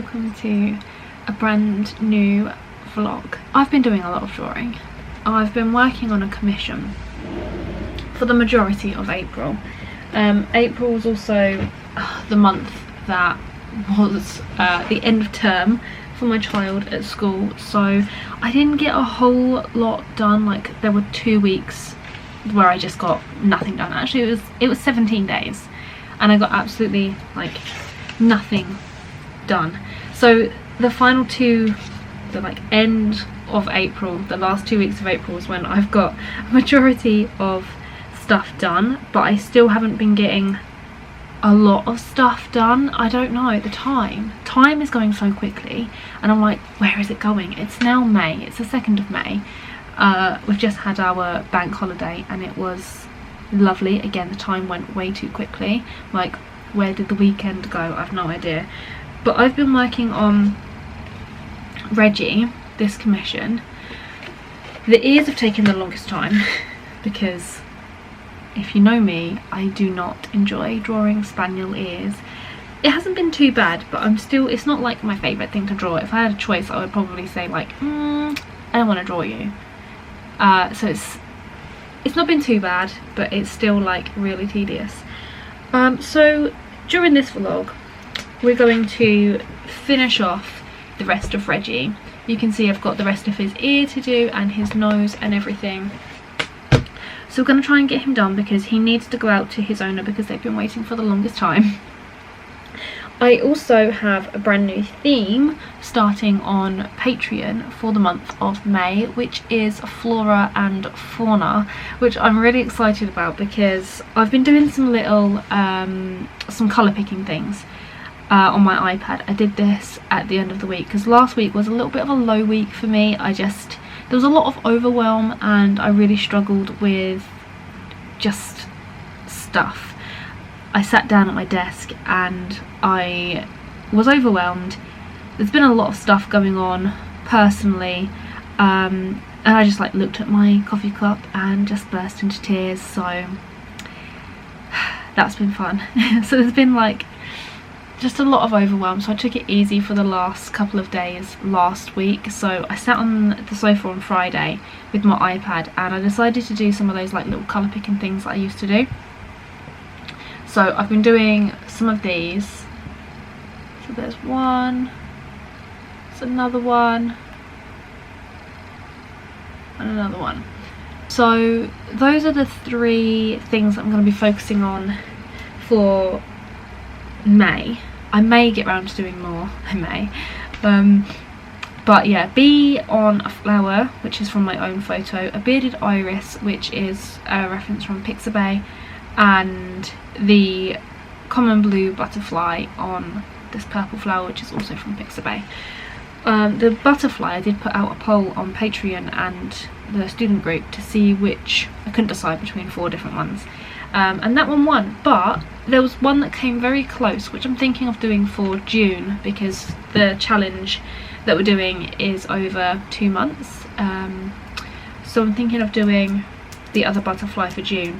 welcome to a brand new vlog. I've been doing a lot of drawing. I've been working on a commission for the majority of April. April was also the month that was the end of term for my child at school, so I didn't get a whole lot done. Like, there were 2 weeks where I just got nothing done. Actually, it was 17 days and I got absolutely like nothing done. So the final two, the like end of April, the last 2 weeks of April is when I've got a majority of stuff done, but I still haven't been getting a lot of stuff done. I don't know, the time is going so quickly and I'm like, where is it going? It's now May, it's the 2nd of May. We've just had our bank holiday and it was lovely. Again, the time went way too quickly. Like, where did the weekend go? I've no idea. But I've been working on Reggie, this commission. The ears have taken the longest time because if you know me, I do not enjoy drawing spaniel ears. It hasn't been too bad, but it's not like my favourite thing to draw. If I had a choice, I would probably say like, I don't want to draw you. So it's not been too bad, but it's still like really tedious. So during this vlog, we're going to finish off the rest of Reggie. You can see I've got the rest of his ear to do and his nose and everything. So we're going to try and get him done because he needs to go out to his owner because they've been waiting for the longest time. I also have a brand new theme starting on Patreon for the month of May, which is Flora and Fauna, which I'm really excited about because I've been doing some little some colour picking things on my iPad. I did this at the end of the week because last week was a little bit of a low week for me. There was a lot of overwhelm and I really struggled with just stuff. I sat down at my desk and I was overwhelmed. There's been a lot of stuff going on personally, and I just like looked at my coffee cup and just burst into tears. So that's been fun. So there's been like just a lot of overwhelm, so I took it easy for the last couple of days last week. So I sat on the sofa on Friday with my iPad and I decided to do some of those like little colour picking things that I used to do. So I've been doing some of these. So there's one, there's another one, and another one. So those are the 3 things that I'm going to be focusing on for May. I may get around to doing more, I may. But yeah, bee on a flower, which is from my own photo, a bearded iris, which is a reference from Pixabay, and the common blue butterfly on this purple flower, which is also from Pixabay. The butterfly, I did put out a poll on Patreon and the student group to see which, I couldn't decide between 4 different ones, and that one won, but there was one that came very close, which I'm thinking of doing for June because the challenge that we're doing is over 2 months. So I'm thinking of doing the other butterfly for June.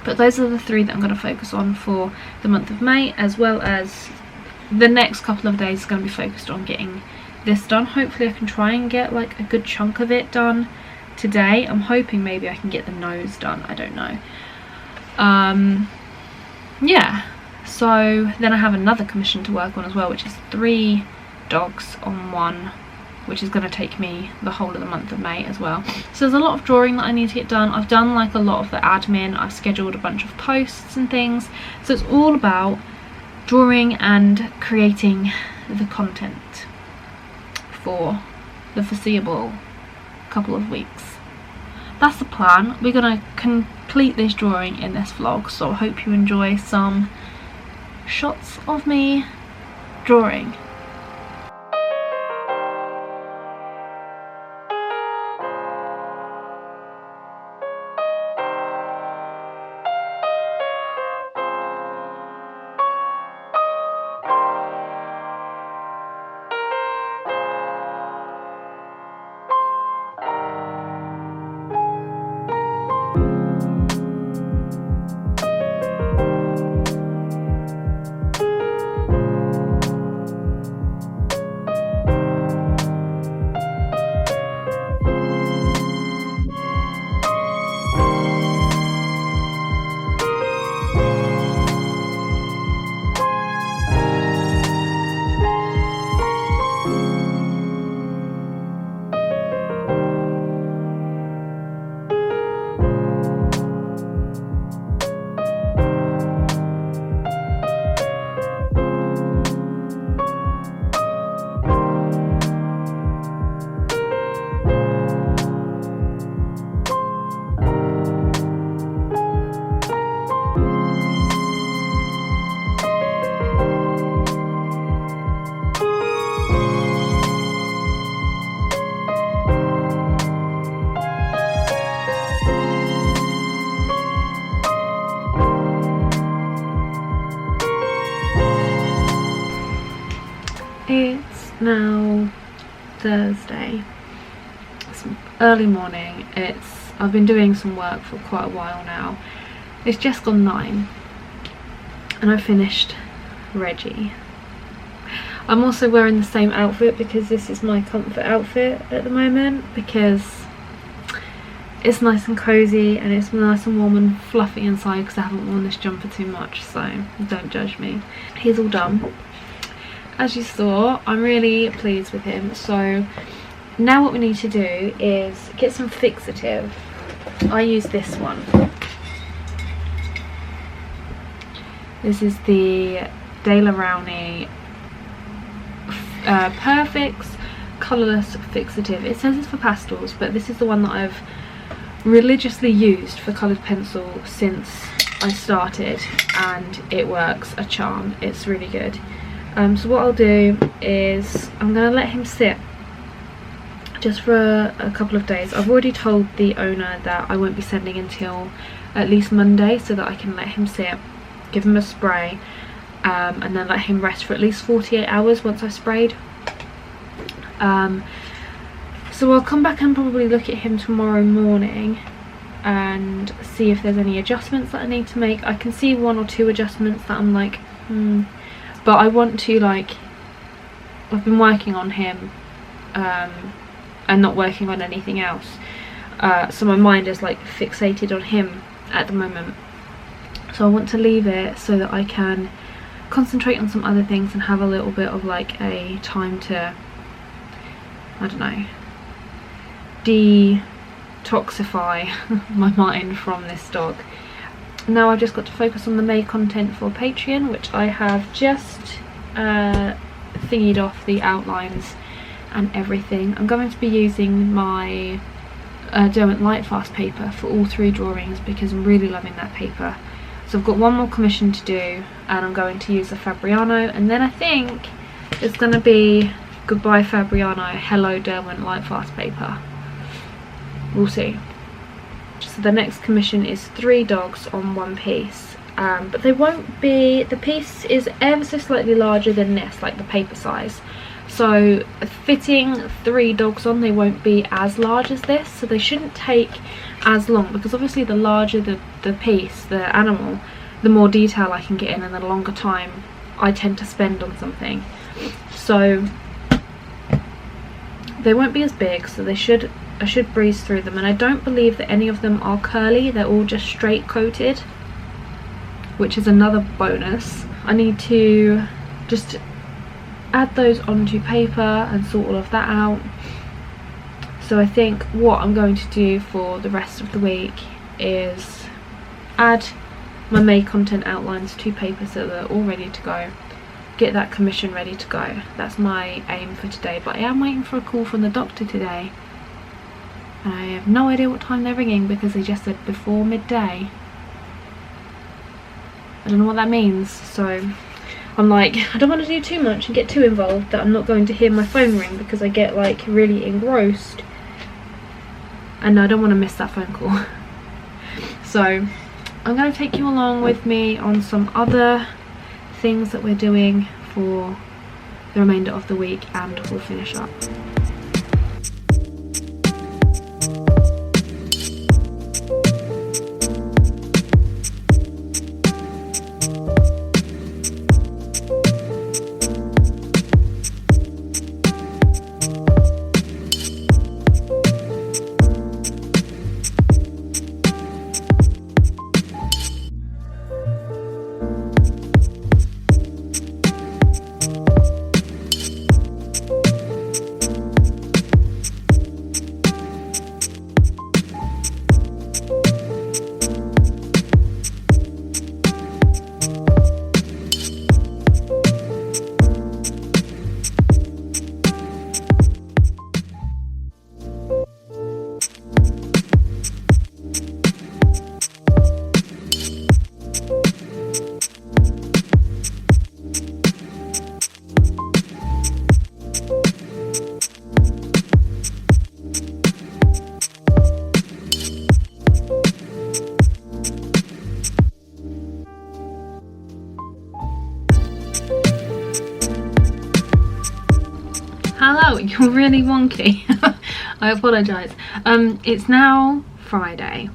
But those are the 3 that I'm going to focus on for the month of May, as well as the next couple of days is going to be focused on getting this done. Hopefully I can try and get like a good chunk of it done today. I'm hoping maybe I can get the nose done, I don't know. Yeah, so then I have another commission to work on as well, which is 3 dogs on one, which is going to take me the whole of the month of May as well. So there's a lot of drawing that I need to get done. I've done like a lot of the admin, I've scheduled a bunch of posts and things, so it's all about drawing and creating the content for the foreseeable couple of weeks. That's the plan. We're going to complete this drawing in this vlog, so I hope you enjoy some shots of me drawing. now Thursday. It's early morning. I've been doing some work for quite a while now. It's just gone 9 and I finished Reggie. I'm also wearing the same outfit because this is my comfort outfit at the moment, because it's nice and cozy and it's nice and warm and fluffy inside, because I haven't worn this jumper too much, so don't judge me. He's all done. As you saw, I'm really pleased with him. So now what we need to do is get some fixative. I use this one. This is the De La Rowney Perfects Colourless Fixative. It says it's for pastels, but this is the one that I've religiously used for coloured pencil since I started, and it works a charm. It's really good. So what I'll do is I'm going to let him sit just for a couple of days. I've already told the owner that I won't be sending until at least Monday, so that I can let him sit, give him a spray, and then let him rest for at least 48 hours once I've sprayed. So I'll come back and probably look at him tomorrow morning and see if there's any adjustments that I need to make. I can see 1 or 2 adjustments that I'm like, but I want to, like, I've been working on him and not working on anything else, so my mind is like fixated on him at the moment. So I want to leave it so that I can concentrate on some other things and have a little bit of like a time to, I don't know, detoxify my mind from this dog. Now I've just got to focus on the May content for Patreon, which I have just thingied off the outlines and everything. I'm going to be using my Derwent Lightfast paper for all 3 drawings because I'm really loving that paper. So I've got one more commission to do, and I'm going to use a Fabriano, and then I think it's going to be goodbye Fabriano, hello Derwent Lightfast paper. We'll see. So the next commission is 3 dogs on 1 piece, but they won't be, the piece is ever so slightly larger than this, like the paper size. So fitting 3 dogs on, they won't be as large as this, so they shouldn't take as long, because obviously the larger the piece, the animal, the more detail I can get in and the longer time I tend to spend on something. So they won't be as big, so I should breeze through them. And I don't believe that any of them are curly, they're all just straight coated, which is another bonus. I need to just add those onto paper and sort all of that out. So I think what I'm going to do for the rest of the week is add my May content outlines to paper so they're all ready to go, get that commission ready to go. That's my aim for today, but I am waiting for a call from the doctor today, and I have no idea what time they're ringing because they just said before midday. I don't know what that means, so I'm like, I don't want to do too much and get too involved that I'm not going to hear my phone ring, because I get like really engrossed and I don't want to miss that phone call. So I'm going to take you along with me on some other things that we're doing for the remainder of the week, and we'll finish up. Wow, you're really wonky. I apologise. It's now Friday.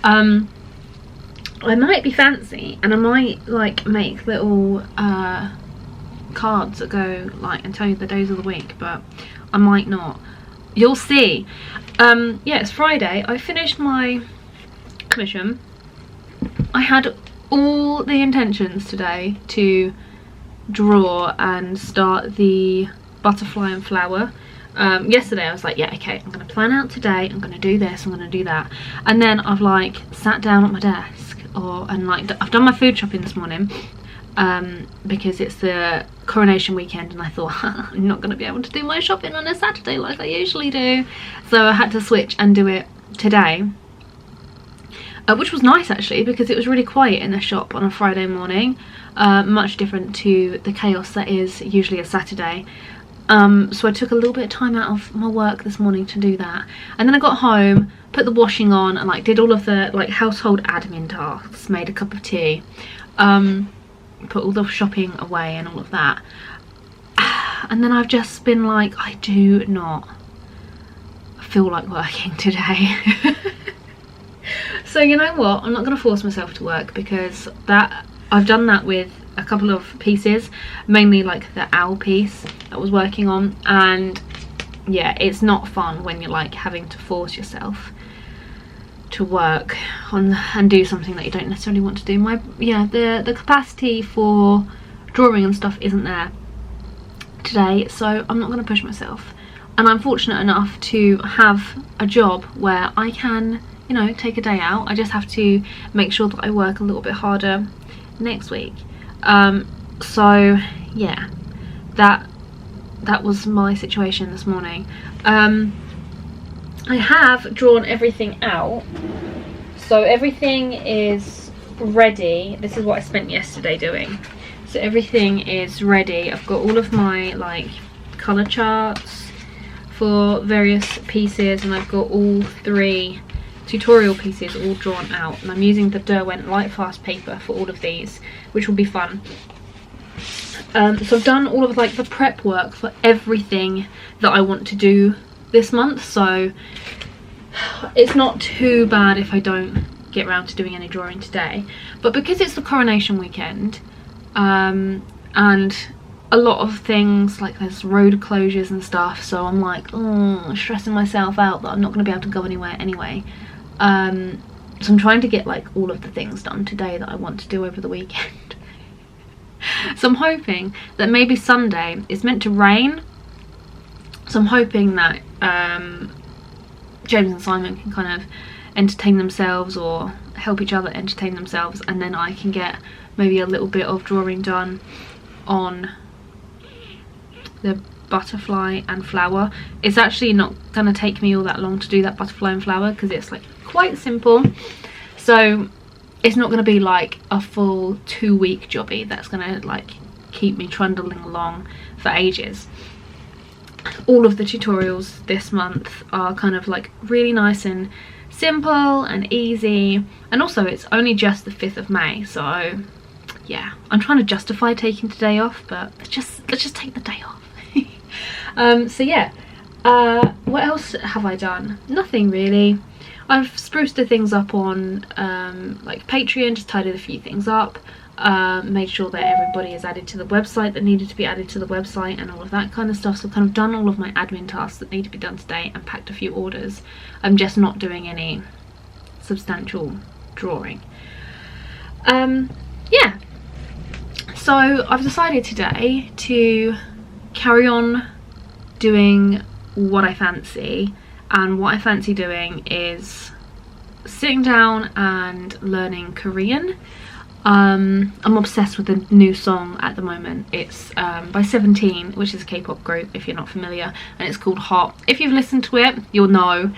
I might be fancy and I might like make little cards that go like and tell you the days of the week, but I might not. You'll see. Yeah, it's Friday. I finished my commission. I had all the intentions today to draw and start the butterfly and flower. Yesterday I was like, yeah, okay, I'm gonna plan out today, I'm gonna do this, I'm gonna do that, and then I've like sat down at my desk and like I've done my food shopping this morning because it's the coronation weekend, and I thought I'm not gonna be able to do my shopping on a Saturday like I usually do, so I had to switch and do it today, which was nice actually because it was really quiet in the shop on a Friday morning, much different to the chaos that is usually a Saturday. So I took a little bit of time out of my work this morning to do that, and then I got home, put the washing on, and like did all of the like household admin tasks, made a cup of tea, put all the shopping away and all of that, and then I've just been like, I do not feel like working today. So you know what, I'm not going to force myself to work because that I've done that with a couple of pieces, mainly like the owl piece that I was working on, and yeah, it's not fun when you're like having to force yourself to work on and do something that you don't necessarily want to do. The capacity for drawing and stuff isn't there today, so I'm not going to push myself, and I'm fortunate enough to have a job where I can, you know, take a day out. I just have to make sure that I work a little bit harder next week. So yeah, that was my situation this morning. I have drawn everything out, so everything is ready. This is what I spent yesterday doing, so everything is ready. I've got all of my like colour charts for various pieces, and I've got all 3 tutorial pieces all drawn out, and I'm using the Derwent Lightfast paper for all of these, which will be fun. So I've done all of like the prep work for everything that I want to do this month, so it's not too bad if I don't get around to doing any drawing today. But because it's the coronation weekend, and a lot of things like there's road closures and stuff, so I'm like stressing myself out that I'm not going to be able to go anywhere anyway. So I'm trying to get like all of the things done today that I want to do over the weekend. So I'm hoping that maybe Sunday, it's meant to rain, so I'm hoping that James and Simon can kind of entertain themselves or help each other entertain themselves, and then I can get maybe a little bit of drawing done on the butterfly and flower. It's actually not gonna take me all that long to do that butterfly and flower because it's like quite simple, so it's not going to be like a full 2-week jobby that's going to like keep me trundling along for ages. All of the tutorials this month are kind of like really nice and simple and easy, and also it's only just the 5th of May, so yeah, I'm trying to justify taking today off, but let's just take the day off. So yeah, what else have I done? Nothing really. I've spruced the things up on like Patreon, just tidied a few things up, made sure that everybody is added to the website that needed to be added to the website and all of that kind of stuff. So I've kind of done all of my admin tasks that need to be done today and packed a few orders. I'm just not doing any substantial drawing. Yeah, so I've decided today to carry on doing what I fancy. And what I fancy doing is sitting down and learning Korean. I'm obsessed with a new song at the moment. It's by 17, which is a K-pop group if you're not familiar, and it's called Hot. If you've listened to it, you'll know.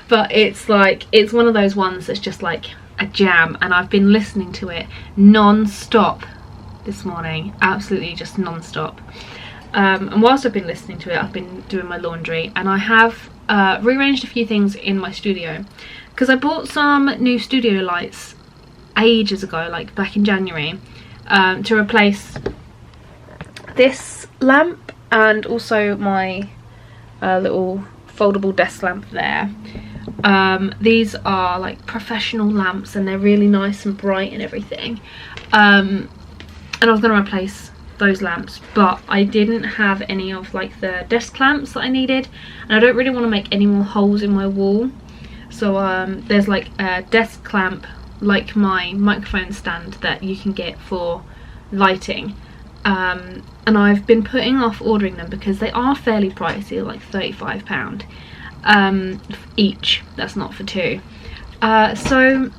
But it's like, it's one of those ones that's just like a jam, and I've been listening to it non-stop this morning, absolutely just non-stop. And whilst I've been listening to it, I've been doing my laundry, and I have rearranged a few things in my studio because I bought some new studio lights ages ago, like back in January, to replace this lamp and also my little foldable desk lamp there. These are like professional lamps and they're really nice and bright and everything. And I was going to replace those lamps, but I didn't have any of like the desk lamps that I needed, and I don't really want to make any more holes in my wall. So there's like a desk clamp like my microphone stand that you can get for lighting, and I've been putting off ordering them because they are fairly pricey, like £35 each. That's not for two. So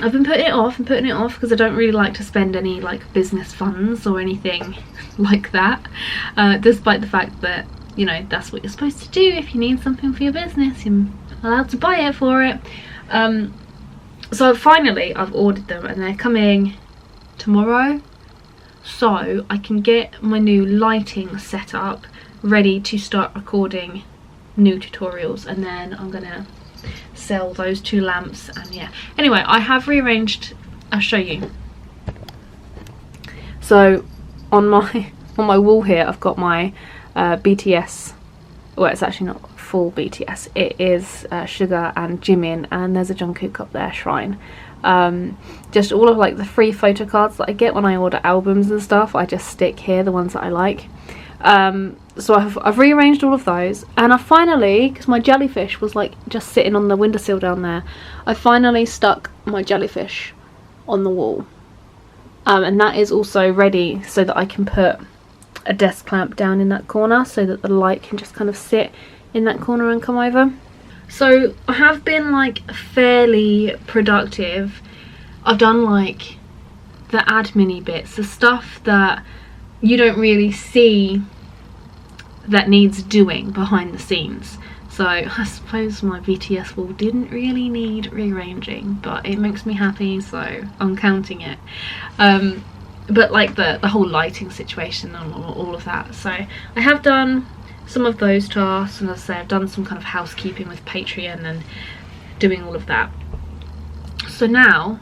I've been putting it off because I don't really like to spend any like business funds or anything like that, despite the fact that, you know, that's what you're supposed to do. If you need something for your business, you're allowed to buy it for it. So finally I've ordered them and they're coming tomorrow, so I can get my new lighting set up ready to start recording new tutorials, and then I'm gonna sell those 2 lamps. And yeah, anyway, I have rearranged. I'll show you. So on my wall here I've got my BTS, well, it's actually not full BTS, it is Sugar and Jimin, and there's a Jungkook up there, Shrine. Just all of like the free photo cards that I get when I order albums and stuff, I just stick here, the ones that I like. So I've rearranged all of those, and I finally, because my jellyfish was like just sitting on the windowsill down there, I finally stuck my jellyfish on the wall, and that is also ready so that I can put a desk clamp down in that corner so that the light can just kind of sit in that corner and come over. So I have been like fairly productive. I've done like the admin-y bits, the stuff that you don't really see that needs doing behind the scenes. So I suppose my BTS wall didn't really need rearranging, but it makes me happy, so I'm counting it. But like the whole lighting situation and all of that, so I have done some of those tasks, and as I say, I've done some kind of housekeeping with Patreon and doing all of that. So now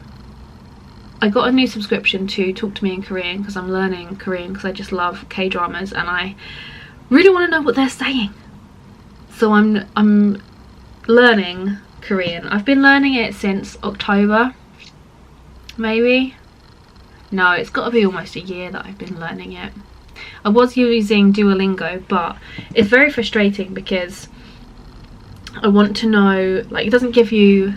I got a new subscription to Talk to Me in Korean because I'm learning Korean because I just love K-dramas and I really want to know what they're saying. So I'm learning Korean. I've been learning it since October, maybe. No, it's got to be almost a year that I've been learning it. I was using Duolingo, but it's very frustrating because I want to know, like, it doesn't give you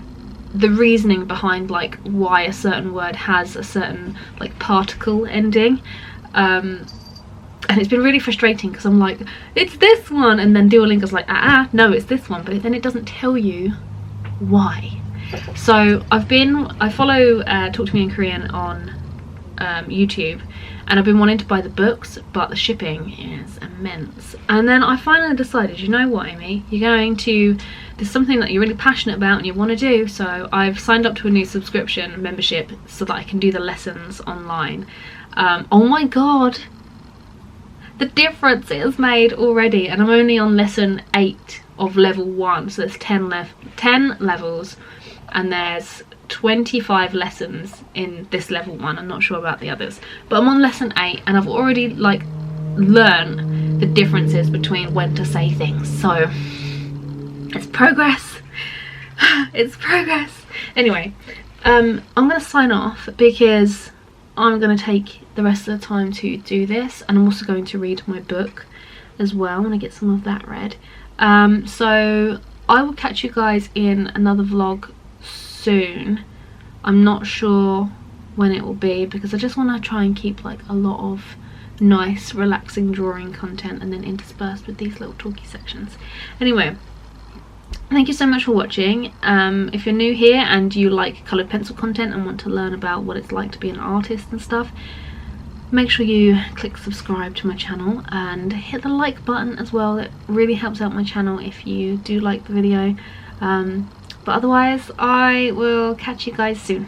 the reasoning behind like why a certain word has a certain like particle ending, and it's been really frustrating because I'm like, it's this one, and then Duolingo's like, no, it's this one, but then it doesn't tell you why. So I follow Talk to Me in Korean on YouTube, and I've been wanting to buy the books, but the shipping is immense. And then I finally decided, you know what, Amy, there's something that you're really passionate about and you want to do, so I've signed up to a new subscription membership so that I can do the lessons online. Oh my god, the difference it has made already, and I'm only on lesson 8 of level 1, so there's 10 levels, and there's 25 lessons in this level 1. I'm not sure about the others, but I'm on lesson 8 and I've already like learned the differences between when to say things, so it's progress. It's progress. Anyway, I'm gonna sign off because I'm gonna take the rest of the time to do this, and I'm also going to read my book as well. I'm gonna get some of that read. So I will catch you guys in another vlog soon. I'm not sure when it will be because I just want to try and keep like a lot of nice relaxing drawing content and then interspersed with these little talky sections. Anyway, thank you so much for watching. If you're new here and you like coloured pencil content and want to learn about what it's like to be an artist and stuff, make sure you click subscribe to my channel and hit the like button as well. It really helps out my channel if you do like the video. But otherwise, I will catch you guys soon.